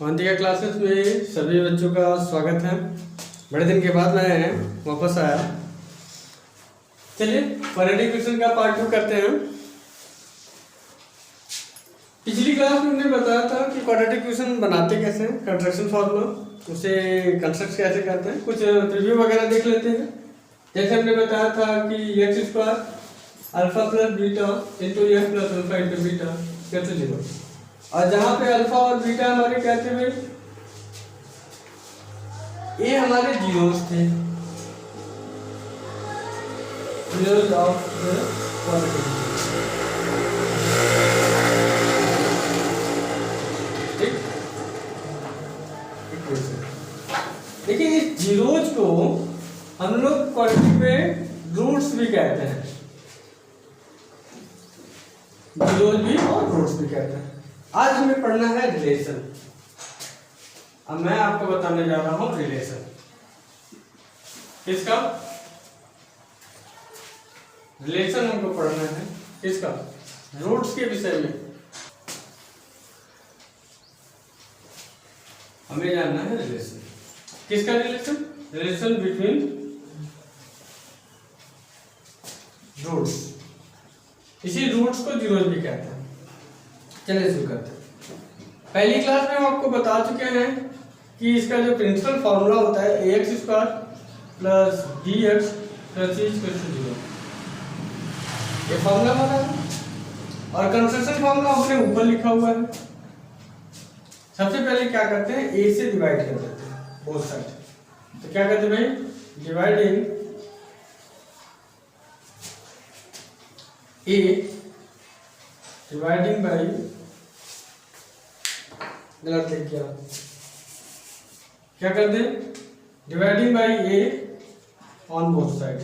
Avantika classes में सभी बच्चों का स्वागत है। बड़े दिन के बाद मैं वापस आया। चलिए क्वाड्रेटिक इक्वेशन का पार्ट 2 करते हैं। पिछली क्लास में हमने बताया था कि क्वाड्रेटिक इक्वेशन बनाते कैसे हैं, कंस्ट्रक्शन फॉर्मूला उसे कंस्ट्रक्ट कैसे करते हैं। कुछ रिव्यू वगैरह देख लेते हैं। जैसे हमने बताया था कि x square alpha plus beta into x plus alpha into beta equal to 0। और जहां पे अल्फा और बीटा हमारे क्या थे भाई, ये हमारे जीरोस थे, जीरोस ऑफ द क्वाड्रेटिक। ठीक, देखिए इस जीरोस को हम लोग क्वाड्रेटिक में रूट्स भी कहते हैं, जीरोस भी और रूट्स भी कहते हैं। आज हमें पढ़ना है रिलेशन। अब मैं आपको बताने जा रहा हूं रिलेशन किसका, रिलेशन हमको पढ़ना है किसका, रूट्स के विषय में हमें जानना है रिलेशन किसका, रिलेशन रिलेशन बिटवीन रूट्स। इसी रूट्स को जीरोस भी कहते हैं। चलिए शुरू करते हैं। पहली क्लास में हम आपको बता चुके हैं कि इसका जो प्रिंसिपल फॉर्मूला होता है A X square plus B X plus C equal to 0, ये फॉर्मूला हमारा है। और कंस्ट्रक्शन फॉर्मूला हमने ऊपर लिखा हुआ है। सबसे पहले क्या करते हैं, ए से डिवाइड कर देते हैं बोथ साइड। तो क्या करते हैं भाई, डिवाइडिंग ए डिवाइडिंग बाई, गलत लिख किया, क्या कर दे, dividing by A on both side.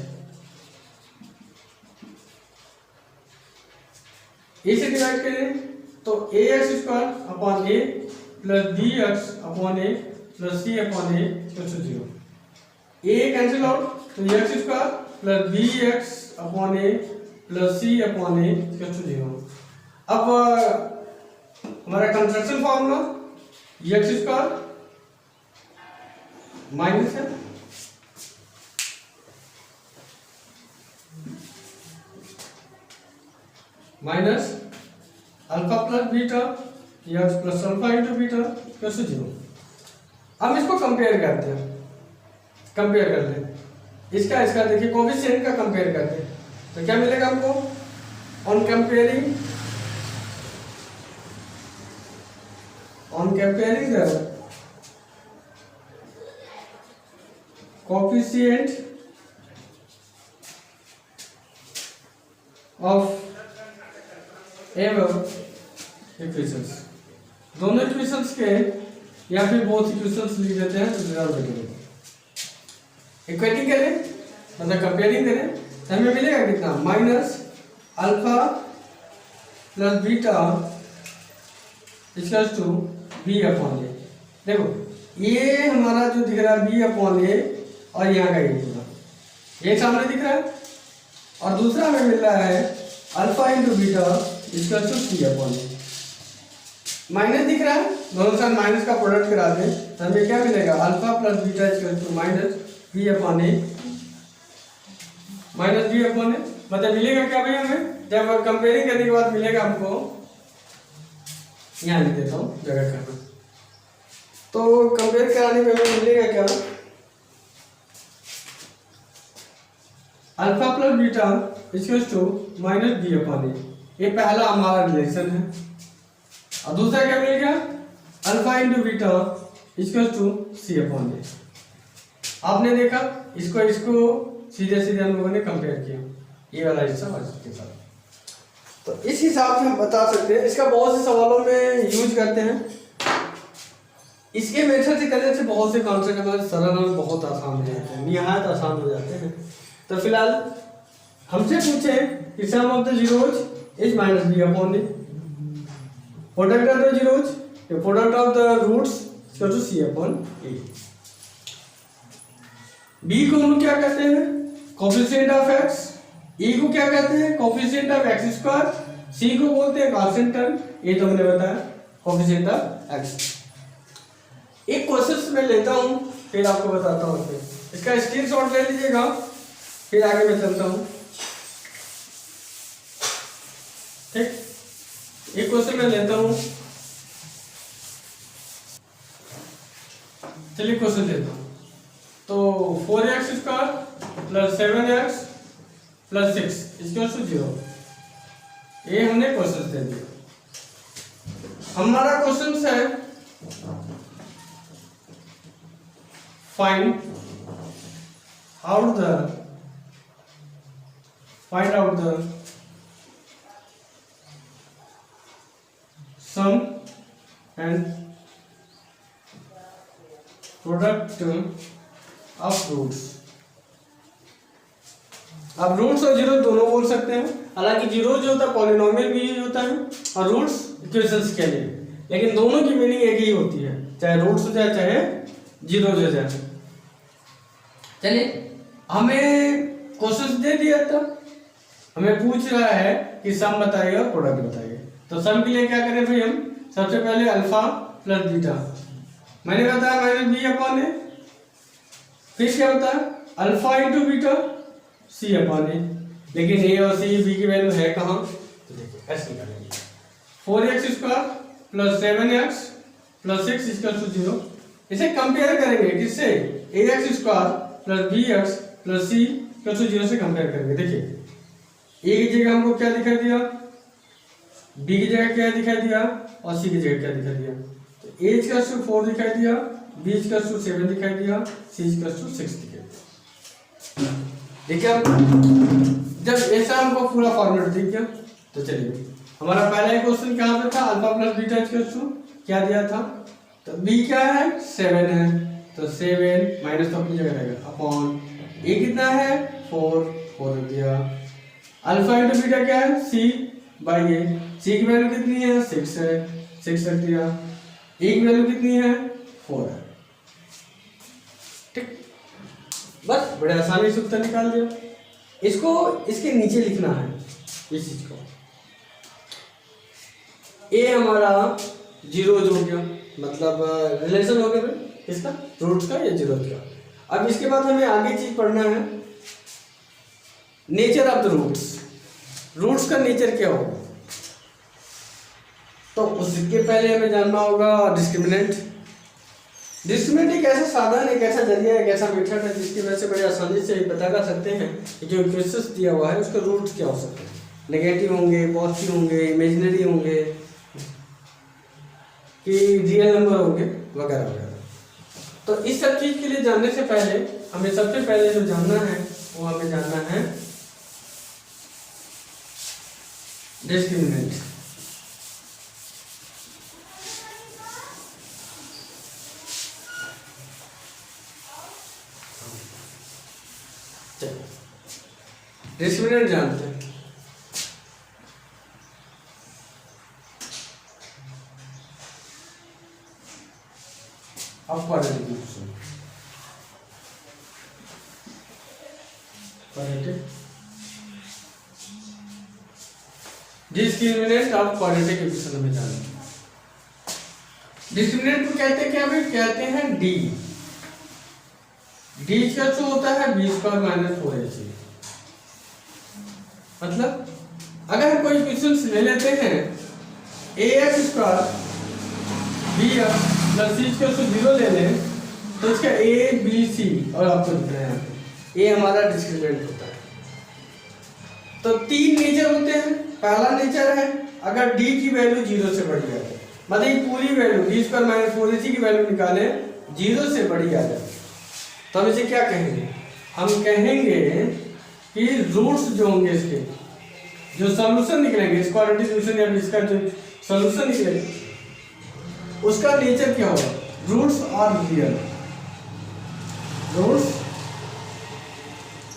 A से डिवाइड करें तो A X square upon A plus B X upon A plus C upon A equal to 0। A cancel out तो X square plus B X upon A plus C upon A equal to 0। अब हमारा construction formula X square minus है minus alpha plus beta X plus alpha into beta plus 0। हम इसको compare करते हैं, compare कर लें इसका इसका, देखिए कोफिशिएंट का कंपेयर करते हैं तो क्या मिलेगा हमको, on comparing the coefficient of above equations, दोनों इक्वेशंस के या फिर बोथ इक्वेशंस लिख देते हैं तो ज्यादा बेटर होगा। इक्वेटिंग करें मतलब कंपेयरिंग करें तो हमें मिलेगा कितना, minus alpha plus beta equals to B upon A. देखो ये हमारा जो दिख रहा है बी अपॉन ए और यहाँ का ये पूरा ये सामने दिख रहा है, और दूसरा हमें मिल रहा है alpha into beta equal to C upon A. Minus दिख रहा है, दोनों साथ माइनस का प्रोडक्ट करा दें तो हमें क्या मिलेगा, alpha plus beta equal to minus B upon A, minus B upon A. मतलब मिलेगा क्या भाई हमें, जब कंपेयरिंग करने के बाद मिलेगा हमको, यहाँ लिख देता हूँ जगह करना, तो कंपेयर कराने में हमें मिलेगा क्या, alpha plus beta equals to minus B upon A. ये पहला हमारा रिलेशन है। और दूसरा क्या मिल गया, alpha into beta equals to C upon A. आपने देखा इसको इसको सीधे सीधे हम लोगों ने कंपेयर किया, ये वाला हिस्सा इसके साथ। तो इस हिसाब से हम बता सकते हैं। इसका बहुत से सवालों में यूज करते हैं। इसके मेथड से करने से बहुत से कॉन्सेप्ट हमारे सरल और बहुत आसान हो जाते हैं, निहायत आसान हो जाते हैं। तो फिलहाल हमसे पूछे कि sum of the zeros is minus B upon A, product of the zeros, product of the roots equal to C upon A. B को हम क्या कहते हैं, कोफिशिएंट ऑफ एक्स। ई को क्या कहते हैं, कोफिशिएंट ऑफ एक्स स्क्वायर। सी को बोलते हैं कांस्टेंट टर्म, ये तो हमने बताया कोफिशिएंट ऑफ एक्स। एक क्वेश्चन मैं लेता हूँ फिर आपको बताता हूँ, फिर इसका स्क्रीनशॉट ले लीजिएगा, फिर आगे मैं चलता हूँ। ठीक, एक क्वेश्चन मैं लेता हूँ, चलिए क्वेश्चन लेता हूँ। तो 4x² + 7x + 6 = 0, ये हमने क्वेश्चन दे दिया। हमारा क्वेश्चन है find out the sum and product of roots. अब रूट्स और जीरो दोनों बोल सकते हैं, हालांकि जीरो जो होता है पॉलिनोमियल भी यूज होता है और रूट्स इक्वेशंस के लिए, लेकिन दोनों की मीनिंग एक ही होती है, चाहे रूट्स हो जाए चाहे जीरो हो जाए। चलिए, हमें क्वेश्चन दे दिया था, हमें पूछ रहा है कि सम बताइए और प्रोडक्ट बताइए। तो सम के लिए क्या करें भाई, हम सबसे पहले अल्फा प्लस बीटा, मैंने बताया -b/a, फिर क्या बताया अल्फा इंटू बीटा c/a, लेकिन a और c b की वैल्यू है कहाँ, तो देखिए ऐसे करेंगे 4x² + 7x + 6 = 0। इसे कंपेयर करेंगे किससे, ax² + bx + c = 0 से कंपेयर करेंगे। देखिए a की जगह हमको क्या दिखा दिया, b की जगह क्या दिखा दिया और c की जगह क्या दिखा दिया। तो a = 4 दिखाई दिया, b = 7 दिखाई दिया, c = 6 दिखाई दिया। देखिए जब ऐसा हमको पूरा फॉर्मूला दिख गया, तो चलिए हमारा पहला क्वेश्चन कहाँ पे था, अल्फा प्लस बीटा क्या दिया था, तो b क्या है 7 है, तो 7 माइनस तो अपनी जगह रहेगा अपॉन a कितना है 4 रख दिया, अल्फा इंटू बीटा क्या है c/a, c की वैल्यू कितनी है 6 है, 6 रख दिया, a की वैल्यू कितनी है 4 है। ठीक, बस बड़े आसानी से उत्तर निकाल दिया। इसको इसके नीचे लिखना है, इस चीज को a हमारा 0 हो गया, मतलब रिलेशन हो गया इसका रूट्स का या जीरो का। अब इसके बाद हमें आगे चीज पढ़ना है, nature of the roots, roots का नेचर क्या होगा। तो उसके पहले हमें जानना होगा डिस्क्रिमिनेंट। डिस्क्रिमिनेंट एक ऐसा साधन, एक ऐसा जरिया, एक ऐसा मेथड है जिसकी वजह से बड़े आसानी से पता कर सकते हैं कि जो इक्वेशंस दिया हुआ है उसके रूट्स क्या हो सकते हैं, नेगेटिव होंगे, पॉजिटिव होंगे, इमेजिनरी होंगे, कि रियल नंबर होंगे वगैरह वगैरह। तो इस सब चीज के लिए जानने से पहले हमें सबसे पहले जो जानना है वो हमें जानना है डिस्क्रिमिनेंट। डिस्क्रिमिनेंट जानते हैं, अब डिस्क्रिमिनेंट ऑफ क्वाड्रेटिक इक्वेशन हमें जानना है। डिस्क्रिमिनेंट को कहते हैं क्या भाई, कहते हैं डी। डी का जो होता है b² - 4ac। मतलब अगर हम कोई इक्वेशन ले लेते हैं ax² bx + c = 0 ले लें, तो इसका a b c और आपको दिख रहा है यहाँ पे a हमारा डिस्क्रिमिनेंट होता है। तो तीन नेचर होते हैं। पहला नेचर है अगर d की वैल्यू 0 से बड़ी आ जाए, मतलब पूरी वैल्यू b² - 4ac की वैल्यू निकाले 0 से बड़ी आ जाए, तो हम इसे क्या कहेंगे, हम कहेंगे कि रूट्स जो होंगे इसके जो सॉल्यूशन निकलेंगे, इस क्वाड्रेटिक इक्वेशन या इसका जो सॉल्यूशन निकलेगा उसका नेचर क्या होगा, roots are real, roots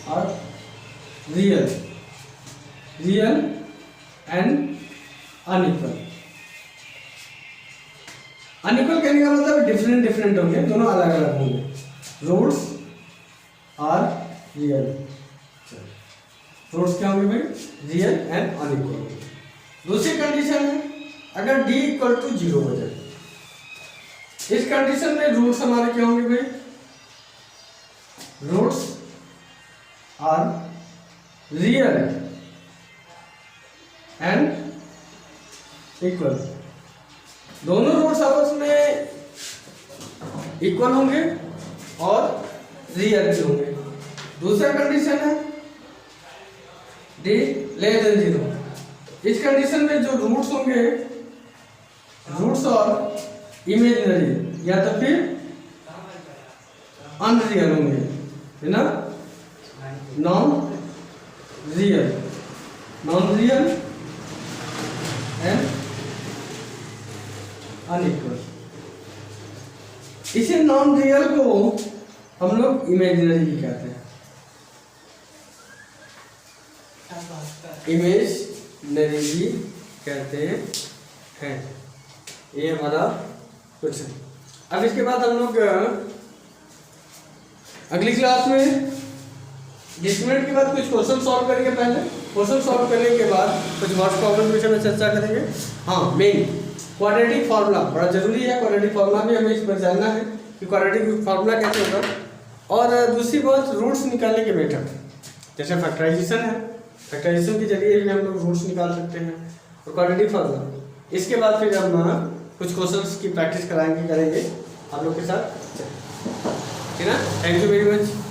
are real, real and unequal. Unequal कहने का मतलब डिफरेंट होंगे, दोनों अलग अलग होंगे। रूट्स आर रियल, रूट्स क्या होंगे भाई, रियल एंड अनइक्वल। दूसरी कंडीशन है अगर d = 0 हो जाए, इस कंडीशन में रूट्स हमारे क्या होंगे भाई, roots are real and equal, दोनों रूट्स आपस में इक्वल होंगे और रियल भी होंगे। दूसरा कंडीशन है डी लेस देन 0। इस कंडीशन में जो रूट्स होंगे, रूट्स और इमेजिनरी या तो फिर अनरियल होंगे, है ना, नॉन रियल एंड अनइक्वल। इसी नॉन रियल को हम लोग इमेजिनरी भी कहते हैं, इमेजिनरी भी कहते हैं। ये हमारा क्वेश्चन। अब इसके बाद हम लोग अगली क्लास में 20 मिनट के बाद कुछ क्वेश्चन सॉल्व करेंगे। पहले क्वेश्चन सॉल्व करने के बाद कुछ वर्ड प्रॉब्लम के विषय में चर्चा करेंगे। हाँ, मेन क्वाड्रेटिक फार्मूला बड़ा जरूरी है, क्वाड्रेटिक फार्मूला भी हमें इस पर जानना है कि क्वाड्रेटिक फार्मूला कैसे होगा। और दूसरी बात, रूट्स निकालने के मेथड, जैसे फैक्टराइजेशन है, फैक्टराइजेशन के जरिए भी हम लोग रूट्स निकाल सकते हैं, और क्वाड्रेटिक फार्मूला। इसके बाद फिर हम कुछ क्वेश्चंस की प्रैक्टिस करेंगे आप लोग के साथ, ठीक है। Thank you very much.